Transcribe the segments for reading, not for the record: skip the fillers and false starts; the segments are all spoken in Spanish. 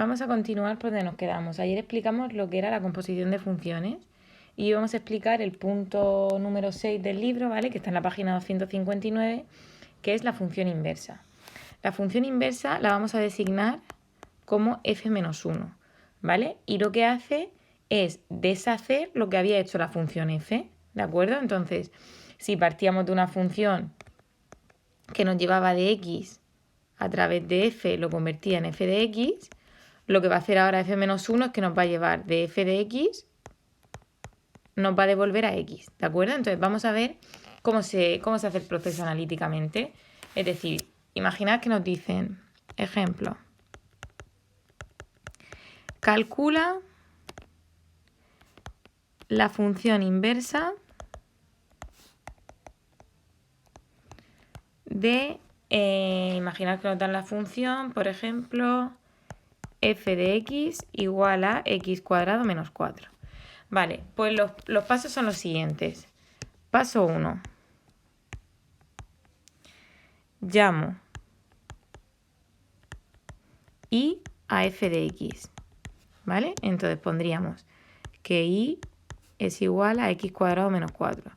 Vamos a continuar por donde nos quedamos. Ayer explicamos lo que era la composición de funciones y hoy vamos a explicar el punto número 6 del libro, ¿vale? Que está en la página 259, que es la función inversa. La función inversa la vamos a designar como f-1, ¿vale? Y lo que hace es deshacer lo que había hecho la función f, ¿de acuerdo? Entonces, si partíamos de una función que nos llevaba de x a través de f, lo convertía en f de x, lo que va a hacer ahora f-1 es que nos va a llevar de f de x, nos va a devolver a x, ¿de acuerdo? Entonces vamos a ver cómo se hace el proceso analíticamente. Es decir, imaginad que nos dicen, ejemplo, calcula la función inversa de, imaginad que nos dan la función, por ejemplo, f de x igual a x cuadrado menos 4. Vale, pues los pasos son los siguientes. Paso 1. Llamo y a f de x, ¿vale? Entonces pondríamos que y es igual a x cuadrado menos 4.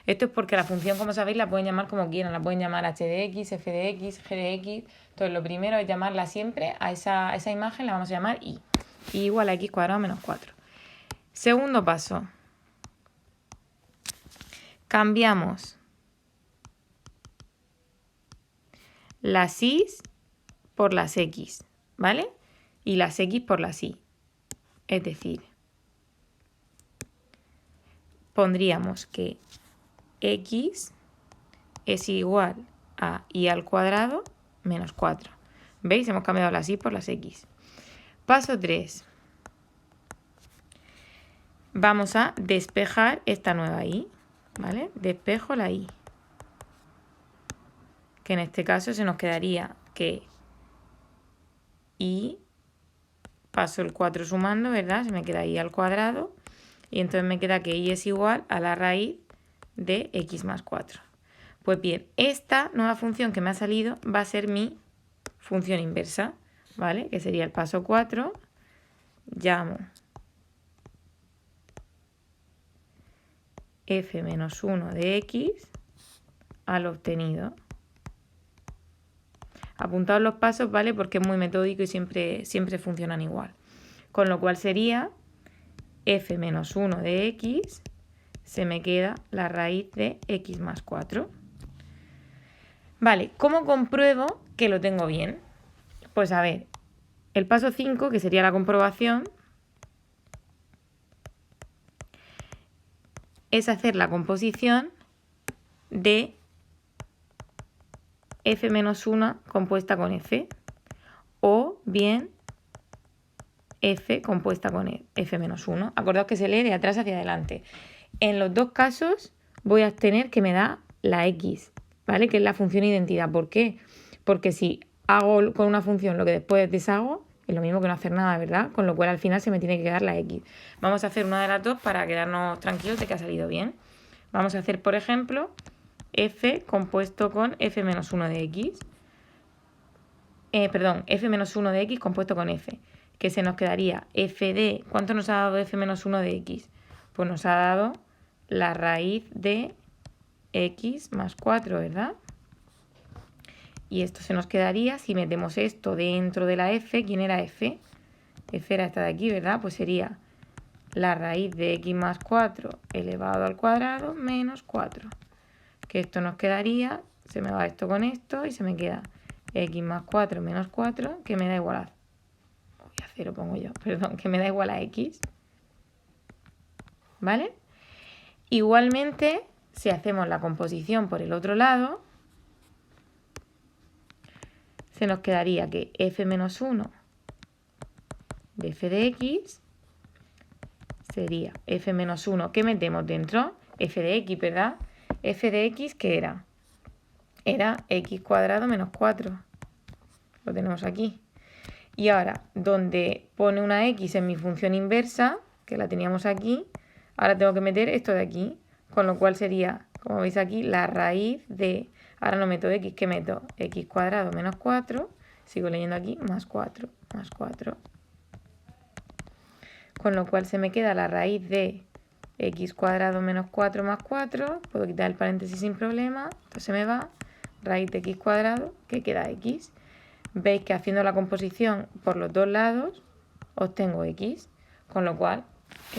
Esto es porque la función, como sabéis, la pueden llamar como quieran. La pueden llamar h de x, f de x, g de x. Entonces lo primero es llamarla siempre a esa imagen, la vamos a llamar y. Y igual a x cuadrado menos 4. Segundo paso. Cambiamos las y por las x, ¿vale? Y las x por las y. Es decir, pondríamos que x es igual a y al cuadrado menos 4. ¿Veis? Hemos cambiado las y por las x. Paso 3. Vamos a despejar esta nueva y, ¿vale? Despejo la y. Que en este caso se nos quedaría que y, paso el 4 sumando, ¿verdad? Se me queda y al cuadrado. Y entonces me queda que y es igual a la raíz de x más 4. Pues bien, esta nueva función que me ha salido va a ser mi función inversa, ¿vale? Que sería el paso 4. Llamo f-1 de x al obtenido. Apuntaos los pasos, ¿vale? Porque es muy metódico y siempre funcionan igual. Con lo cual sería f-1 de x, se me queda la raíz de x más 4. Vale, ¿cómo compruebo que lo tengo bien? Pues a ver, el paso 5, que sería la comprobación, es hacer la composición de f-1 compuesta con f, o bien f compuesta con f-1. Acordaos que se lee de atrás hacia adelante. En los dos casos voy a obtener que me da la x, ¿vale? Que es la función identidad. ¿Por qué? Porque si hago con una función lo que después deshago, es lo mismo que no hacer nada, ¿verdad? Con lo cual al final se me tiene que quedar la x. Vamos a hacer una de las dos para quedarnos tranquilos de que ha salido bien. Vamos a hacer, por ejemplo, f compuesto con f-1 de x. f-1 de x compuesto con f. Que se nos quedaría f de... ¿Cuánto nos ha dado f-1 de x? Pues nos ha dado la raíz de x más 4, ¿verdad? Y esto se nos quedaría, si metemos esto dentro de la f, ¿quién era f? F era esta de aquí, ¿verdad? Pues sería la raíz de x más 4 elevado al cuadrado menos 4. Que esto nos quedaría, se me va esto con esto y se me queda x más 4 menos 4, que me da igual a... a 0 pongo yo, perdón, que me da igual a x. ¿Vale? Igualmente, si hacemos la composición por el otro lado, se nos quedaría que f-1 de f de x sería f-1, ¿qué metemos dentro? F de x, ¿verdad? F de x, ¿qué era? Era x cuadrado menos 4. Lo tenemos aquí. Y ahora, donde pone una x en mi función inversa, que la teníamos aquí, ahora tengo que meter esto de aquí, con lo cual sería, como veis aquí, la raíz de... Ahora no meto x, ¿qué meto? X cuadrado menos 4, sigo leyendo aquí, más 4, más 4. con lo cual se me queda la raíz de x cuadrado menos 4 más 4, puedo quitar el paréntesis sin problema, entonces se me va raíz de x cuadrado, que queda x. Veis que haciendo la composición por los dos lados obtengo x, con lo cual